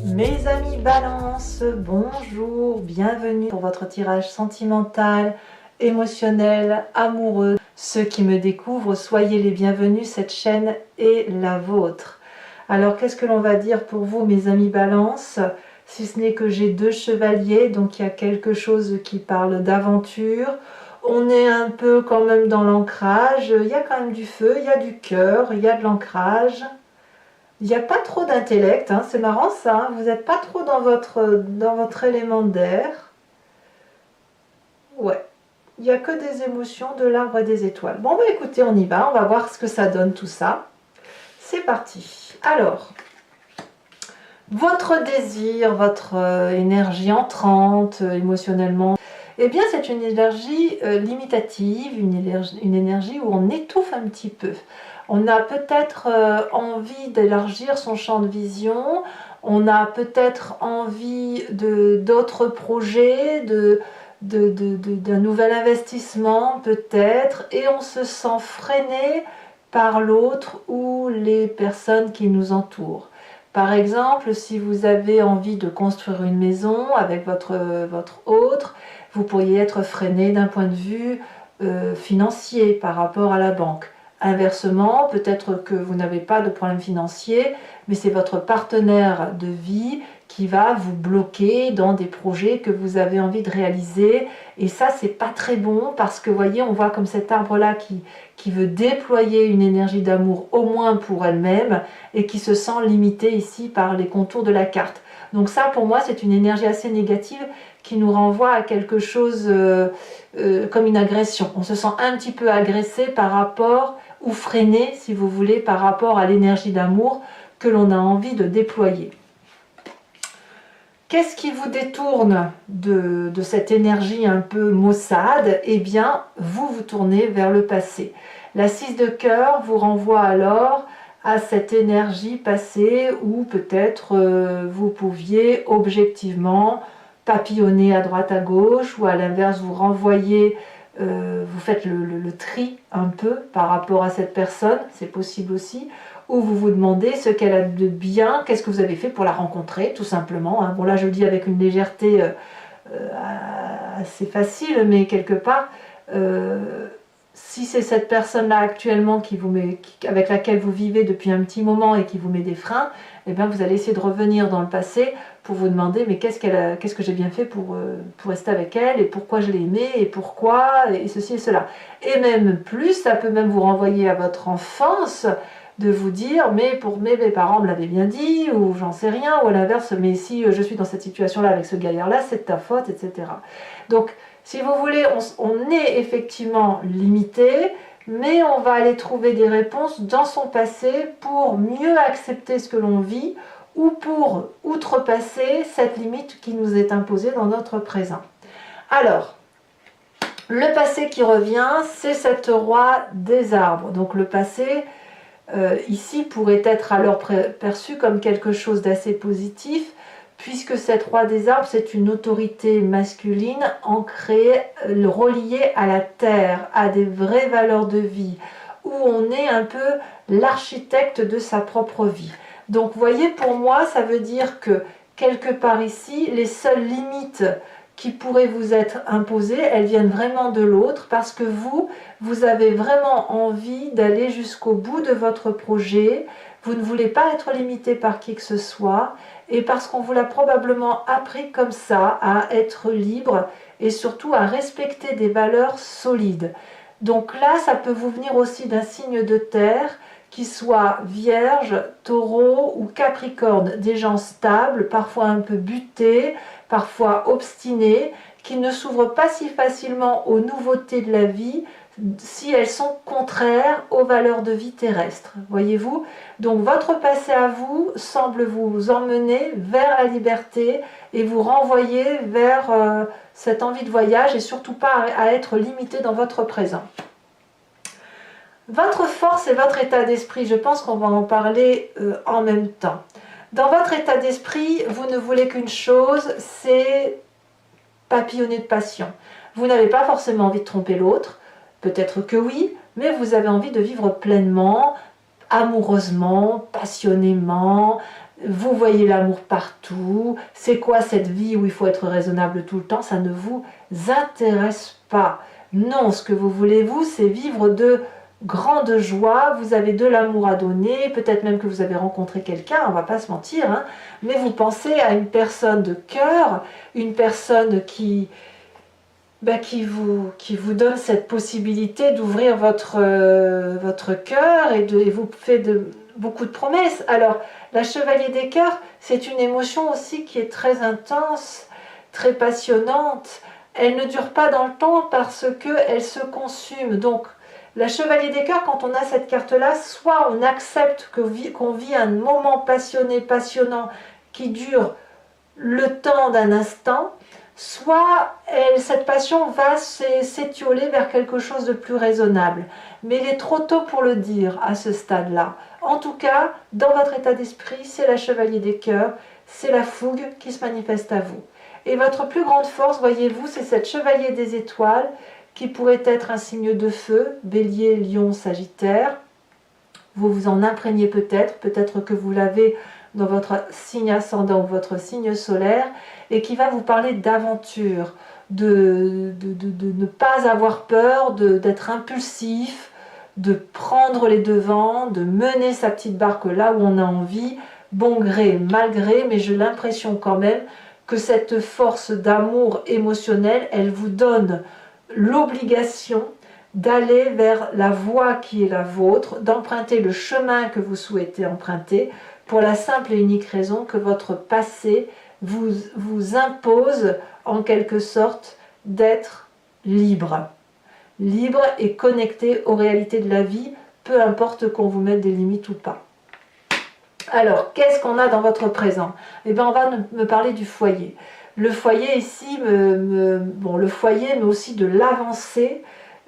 Mes amis Balance, bonjour, bienvenue pour votre tirage sentimental, émotionnel, amoureux. Ceux qui me découvrent, soyez les bienvenus, cette chaîne est la vôtre. Alors qu'est-ce que l'on va dire pour vous mes amis Balance? Si ce n'est que j'ai deux chevaliers, donc il y a quelque chose qui parle d'aventure. On est un peu quand même dans l'ancrage, il y a quand même du feu, il y a du cœur, il y a de l'ancrage. Il n'y a pas trop d'intellect, hein, c'est marrant ça, hein, vous n'êtes pas trop dans votre élément d'air. Ouais, il n'y a que des émotions, de l'arbre et des étoiles. Bon bah écoutez, on y va, on va voir ce que ça donne tout ça. C'est parti. Alors, votre désir, votre énergie entrante, émotionnellement, eh bien c'est une énergie limitative, une énergie où on étouffe un petit peu. On a peut-être envie d'élargir son champ de vision, on a peut-être envie d'autres projets, d'un nouvel investissement peut-être, et on se sent freiné par l'autre ou les personnes qui nous entourent. Par exemple, si vous avez envie de construire une maison avec votre autre, vous pourriez être freiné d'un point de vue financier par rapport à la banque. Inversement, peut-être que vous n'avez pas de problème financier, mais c'est votre partenaire de vie qui va vous bloquer dans des projets que vous avez envie de réaliser. Et ça, c'est pas très bon parce que, vous voyez, on voit comme cet arbre-là qui veut déployer une énergie d'amour au moins pour elle-même et qui se sent limité ici par les contours de la carte. Donc ça, pour moi, c'est une énergie assez négative qui nous renvoie à quelque chose comme une agression. On se sent un petit peu agressé par rapport ou freiné, si vous voulez, par rapport à l'énergie d'amour que l'on a envie de déployer. Qu'est-ce qui vous détourne de cette énergie un peu maussade? Eh bien, vous tournez vers le passé. La 6 de cœur vous renvoie alors à cette énergie passée où peut-être vous pouviez objectivement papillonner à droite à gauche, ou à l'inverse vous renvoyez, vous faites le tri un peu par rapport à cette personne, c'est possible aussi, ou vous vous demandez ce qu'elle a de bien, qu'est-ce que vous avez fait pour la rencontrer, tout simplement. Hein. Bon là je le dis avec une légèreté assez facile, mais quelque part, si c'est cette personne-là actuellement avec laquelle vous vivez depuis un petit moment et qui vous met des freins, eh bien vous allez essayer de revenir dans le passé pour vous demander mais qu'est-ce que j'ai bien fait pour rester avec elle, et pourquoi je l'ai aimée, et pourquoi, et ceci et cela. Et même plus, ça peut même vous renvoyer à votre enfance, de vous dire mais mes parents me l'avaient bien dit, ou j'en sais rien, ou à l'inverse, mais si je suis dans cette situation-là avec ce gaillard-là, c'est de ta faute, etc. Donc, si vous voulez, on est effectivement limité, mais on va aller trouver des réponses dans son passé pour mieux accepter ce que l'on vit, ou pour outrepasser cette limite qui nous est imposée dans notre présent. Alors, le passé qui revient, c'est cette roi des arbres. Donc le passé, ici, pourrait être alors perçu comme quelque chose d'assez positif, puisque cette roi des arbres, c'est une autorité masculine ancrée, reliée à la terre, à des vraies valeurs de vie, où on est un peu l'architecte de sa propre vie. Donc vous voyez, pour moi, ça veut dire que quelque part ici, les seules limites qui pourraient vous être imposées, elles viennent vraiment de l'autre, parce que vous avez vraiment envie d'aller jusqu'au bout de votre projet, vous ne voulez pas être limité par qui que ce soit, et parce qu'on vous l'a probablement appris comme ça, à être libre, et surtout à respecter des valeurs solides. Donc là, ça peut vous venir aussi d'un signe de terre, qui soit Vierge, Taureau ou Capricorne, des gens stables, parfois un peu butés, parfois obstinés, qui ne s'ouvrent pas si facilement aux nouveautés de la vie si elles sont contraires aux valeurs de vie terrestres. Voyez-vous? Donc votre passé à vous semble vous emmener vers la liberté et vous renvoyer vers cette envie de voyage, et surtout pas à être limité dans votre présent. Votre force et votre état d'esprit, je pense qu'on va en parler en même temps. Dans votre état d'esprit, vous ne voulez qu'une chose, c'est papillonner de passion. Vous n'avez pas forcément envie de tromper l'autre, peut-être que oui, mais vous avez envie de vivre pleinement, amoureusement, passionnément, vous voyez l'amour partout, c'est quoi cette vie où il faut être raisonnable tout le temps, ça ne vous intéresse pas. Non, ce que vous voulez, vous, c'est vivre de grande joie, vous avez de l'amour à donner, peut-être même que vous avez rencontré quelqu'un, on va pas se mentir, hein, mais vous pensez à une personne de cœur, une personne qui vous donne cette possibilité d'ouvrir votre cœur et vous fait beaucoup de promesses. Alors, la chevalier des cœurs, c'est une émotion aussi qui est très intense, très passionnante. Elle ne dure pas dans le temps parce qu'elle se consume. Donc, la chevalier des cœurs, quand on a cette carte-là, soit on accepte qu'on vit un moment passionné, passionnant, qui dure le temps d'un instant, soit cette passion va s'étioler vers quelque chose de plus raisonnable. Mais il est trop tôt pour le dire à ce stade-là. En tout cas, dans votre état d'esprit, c'est la chevalier des cœurs, c'est la fougue qui se manifeste à vous. Et votre plus grande force, voyez-vous, c'est cette chevalier des étoiles qui pourrait être un signe de feu, bélier, lion, sagittaire. Vous vous en imprégnez peut-être que vous l'avez dans votre signe ascendant ou votre signe solaire, et qui va vous parler d'aventure, de ne pas avoir peur, d'être impulsif, de prendre les devants, de mener sa petite barque là où on a envie, bon gré, mal gré, mais j'ai l'impression quand même que cette force d'amour émotionnel, elle vous donne l'obligation d'aller vers la voie qui est la vôtre, d'emprunter le chemin que vous souhaitez emprunter, pour la simple et unique raison que votre passé vous impose en quelque sorte d'être libre. Libre et connecté aux réalités de la vie, peu importe qu'on vous mette des limites ou pas. Alors, qu'est-ce qu'on a dans votre présent? Eh bien, on va me parler du foyer. Le foyer ici, le foyer, mais aussi de l'avancée,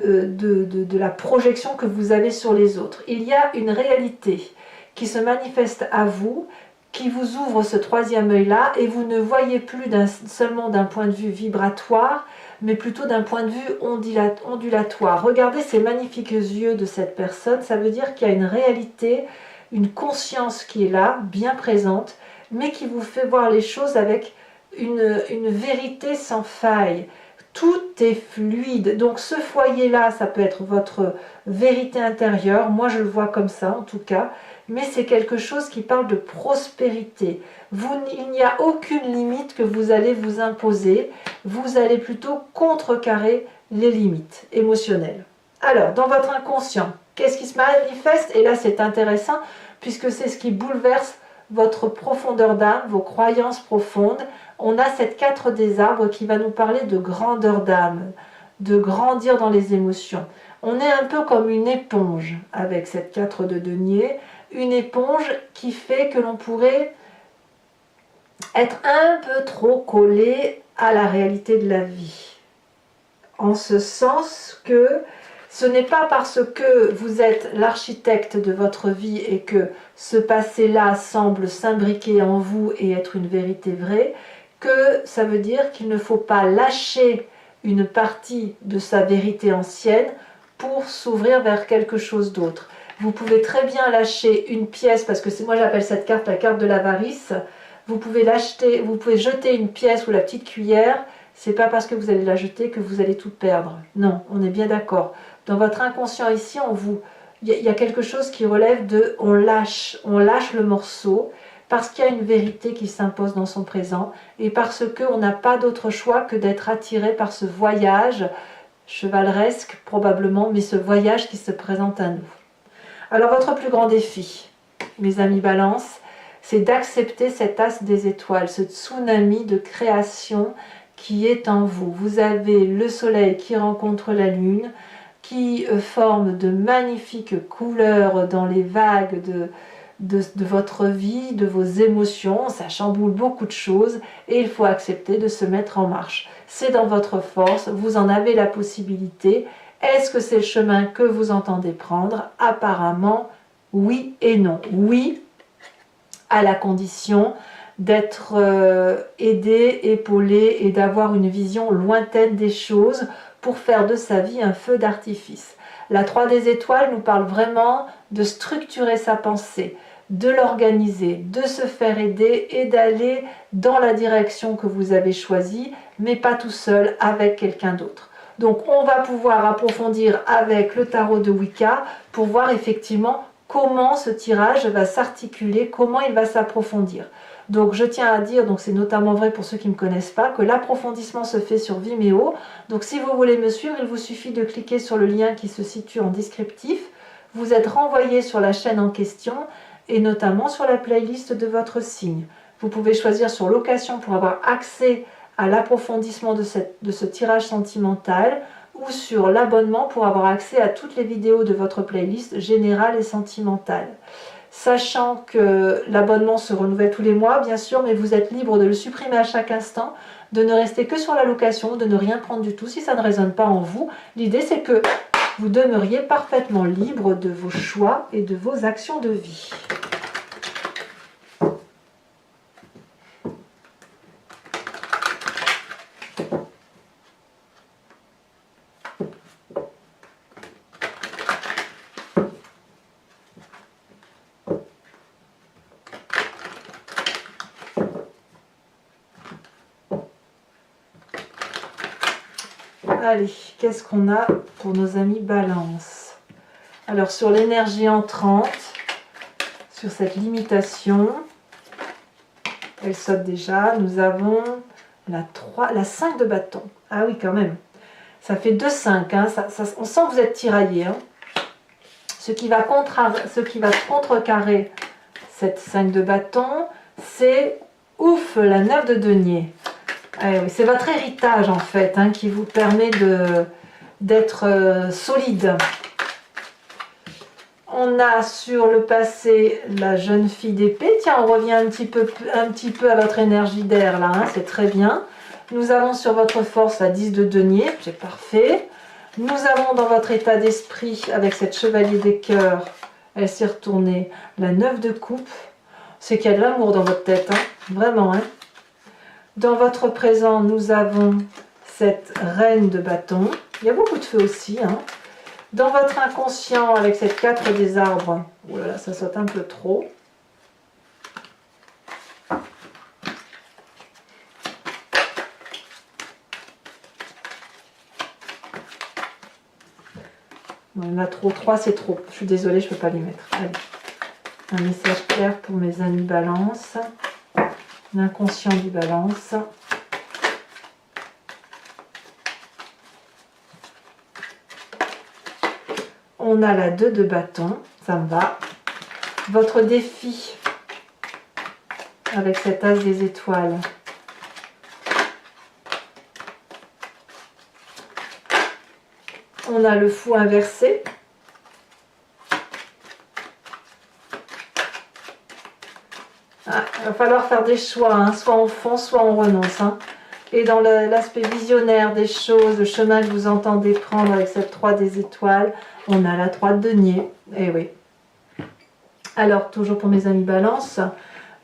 de la projection que vous avez sur les autres. Il y a une réalité qui se manifeste à vous, qui vous ouvre ce troisième œil-là, et vous ne voyez plus seulement d'un point de vue vibratoire, mais plutôt d'un point de vue ondulatoire. Regardez ces magnifiques yeux de cette personne, ça veut dire qu'il y a une réalité, une conscience qui est là, bien présente, mais qui vous fait voir les choses avec une vérité sans faille. Tout est fluide. Donc ce foyer-là, ça peut être votre vérité intérieure. Moi, je le vois comme ça, en tout cas. Mais c'est quelque chose qui parle de prospérité. Il n'y a aucune limite que vous allez vous imposer. Vous allez plutôt contrecarrer les limites émotionnelles. Alors, dans votre inconscient, qu'est-ce qui se manifeste? Et là, c'est intéressant, puisque c'est ce qui bouleverse votre profondeur d'âme, vos croyances profondes. On a cette 4 des arbres qui va nous parler de grandeur d'âme, de grandir dans les émotions. On est un peu comme une éponge avec cette 4 de denier, une éponge qui fait que l'on pourrait être un peu trop collé à la réalité de la vie. En ce sens que ce n'est pas parce que vous êtes l'architecte de votre vie et que ce passé-là semble s'imbriquer en vous et être une vérité vraie, que ça veut dire qu'il ne faut pas lâcher une partie de sa vérité ancienne pour s'ouvrir vers quelque chose d'autre. Vous pouvez très bien lâcher une pièce, parce que moi j'appelle cette carte la carte de l'avarice. Vous pouvez jeter une pièce ou la petite cuillère, c'est pas parce que vous allez la jeter que vous allez tout perdre. Non, on est bien d'accord. Dans votre inconscient ici, il y a quelque chose qui relève de on lâche le morceau, parce qu'il y a une vérité qui s'impose dans son présent, et parce qu'on n'a pas d'autre choix que d'être attiré par ce voyage, chevaleresque probablement, mais ce voyage qui se présente à nous. Alors votre plus grand défi, mes amis Balance, c'est d'accepter cet as des étoiles, ce tsunami de création qui est en vous. Vous avez le soleil qui rencontre la lune, qui forme de magnifiques couleurs dans les vagues de votre vie, de vos émotions. Ça chamboule beaucoup de choses et il faut accepter de se mettre en marche. C'est dans votre force, vous en avez la possibilité. Est-ce que c'est le chemin que vous entendez prendre? Apparemment, oui et non. Oui, à la condition d'être aidé, épaulé et d'avoir une vision lointaine des choses pour faire de sa vie un feu d'artifice. La 3 des étoiles nous parle vraiment de structurer sa pensée, de l'organiser, de se faire aider et d'aller dans la direction que vous avez choisie, mais pas tout seul, avec quelqu'un d'autre. Donc on va pouvoir approfondir avec le tarot de Wicca pour voir effectivement comment ce tirage va s'articuler, comment il va s'approfondir. Donc je tiens à dire, donc c'est notamment vrai pour ceux qui ne me connaissent pas, que l'approfondissement se fait sur Vimeo. Donc si vous voulez me suivre, il vous suffit de cliquer sur le lien qui se situe en descriptif. Vous êtes renvoyé sur la chaîne en question et notamment sur la playlist de votre signe. Vous pouvez choisir sur location pour avoir accès à l'approfondissement de ce tirage sentimental ou sur l'abonnement pour avoir accès à toutes les vidéos de votre playlist générale et sentimentale. Sachant que l'abonnement se renouvelle tous les mois, bien sûr, mais vous êtes libre de le supprimer à chaque instant, de ne rester que sur la location, de ne rien prendre du tout si ça ne résonne pas en vous. L'idée, c'est que vous demeuriez parfaitement libre de vos choix et de vos actions de vie. Allez, qu'est-ce qu'on a pour nos amis Balance? Alors, sur l'énergie entrante, sur cette limitation, elle saute déjà. Nous avons la 5 de bâton. Ah oui, quand même. Ça fait 2-5. Hein. On sent que vous êtes tiraillé. Hein. Ce qui va contrecarrer cette 5 de bâton, c'est, ouf, la 9 de denier. Ah oui, c'est votre héritage en fait hein, qui vous permet d'être solide. On a sur le passé la jeune fille d'épée. Tiens, on revient un petit peu à votre énergie d'air là, hein, c'est très bien. Nous avons sur votre force la 10 de denier, c'est parfait. Nous avons dans votre état d'esprit, avec cette chevalier des cœurs, elle s'est retournée, la 9 de coupe. C'est qu'il y a de l'amour dans votre tête, hein, vraiment. Hein. Dans votre présent, nous avons cette reine de bâton. Il y a beaucoup de feu aussi. Hein. Dans votre inconscient, avec cette 4 des arbres, oh là là, ça saute un peu trop. Il y en a trop, 3 c'est trop. Je suis désolée, je ne peux pas les mettre. Allez. Un message clair pour mes amis Balance. L'inconscient du Balance. On a la 2 de bâton, ça me va. Votre défi avec cet as des étoiles. On a le fou inversé. Ah, il va falloir faire des choix, hein. Soit on fonce, soit on renonce. Hein. Et dans l'aspect visionnaire des choses, le chemin que vous entendez prendre avec cette 3 des étoiles, on a la 3 de denier. Eh oui. Alors, toujours pour mes amis Balance,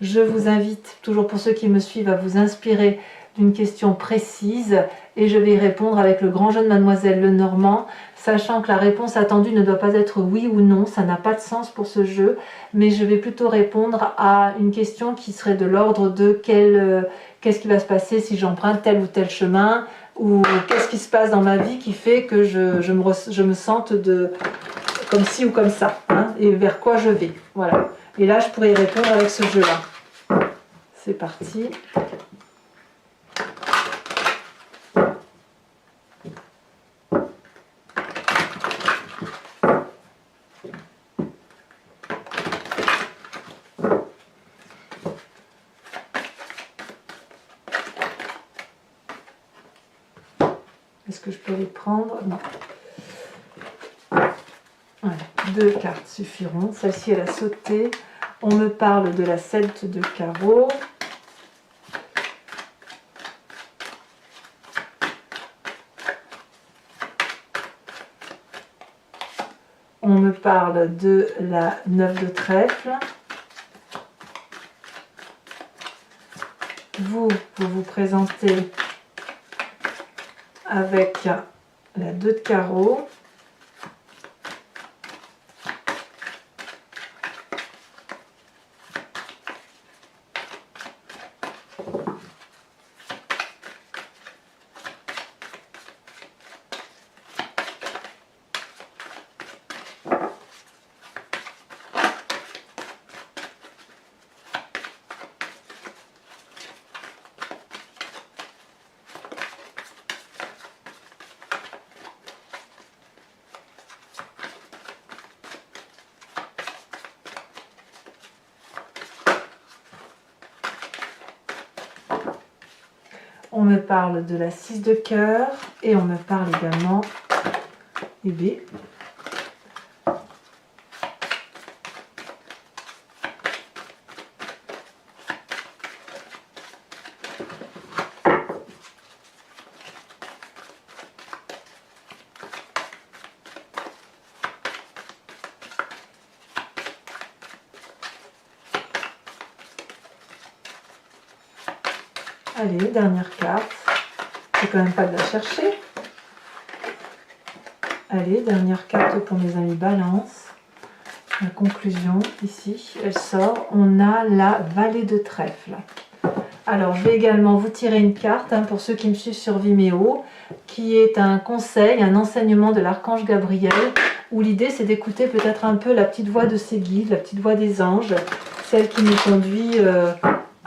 je vous invite, toujours pour ceux qui me suivent, à vous inspirer d'une question précise et je vais y répondre avec le grand jeu de Mademoiselle Lenormand, sachant que la réponse attendue ne doit pas être oui ou non, ça n'a pas de sens pour ce jeu, mais je vais plutôt répondre à une question qui serait de l'ordre de qu'est-ce qui va se passer si j'emprunte tel ou tel chemin, ou qu'est-ce qui se passe dans ma vie qui fait que je me sente comme ci ou comme ça, hein, et vers quoi je vais. Voilà. Et là, je pourrais y répondre avec ce jeu-là. C'est parti. Est-ce que je peux les prendre? Non. Voilà. 2 cartes suffiront. Celle-ci, elle a sauté. On me parle de la 7 de carreau. On me parle de la 9 de trèfle. Vous vous présentez avec la 2 de carreau. on me parle de la 6 de cœur et on me parle également du B. Allez, dernière carte. C'est quand même pas de la chercher. Allez, dernière carte pour mes amis Balance. La conclusion, ici, elle sort. On a la vallée de trèfle. Alors, je vais également vous tirer une carte pour ceux qui me suivent sur Vimeo, qui est un conseil, un enseignement de l'archange Gabriel, où l'idée c'est d'écouter peut-être un peu la petite voix de ses guides, la petite voix des anges, celle qui nous conduit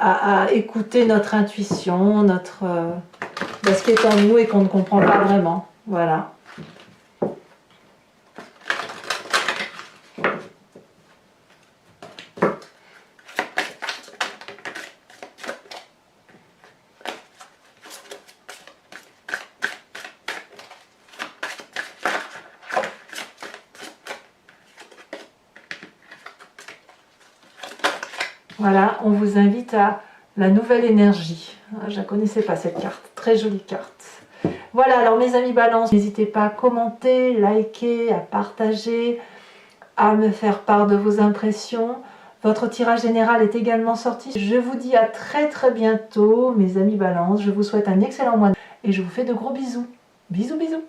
à écouter notre intuition, ce qui est en nous et qu'on ne comprend pas vraiment. Voilà. Voilà, on vous invite à la nouvelle énergie. Je ne la connaissais pas cette carte, très jolie carte. Voilà, alors mes amis Balance, n'hésitez pas à commenter, liker, à partager, à me faire part de vos impressions. Votre tirage général est également sorti. Je vous dis à très bientôt mes amis Balance. Je vous souhaite un excellent mois et je vous fais de gros bisous. Bisous, bisous.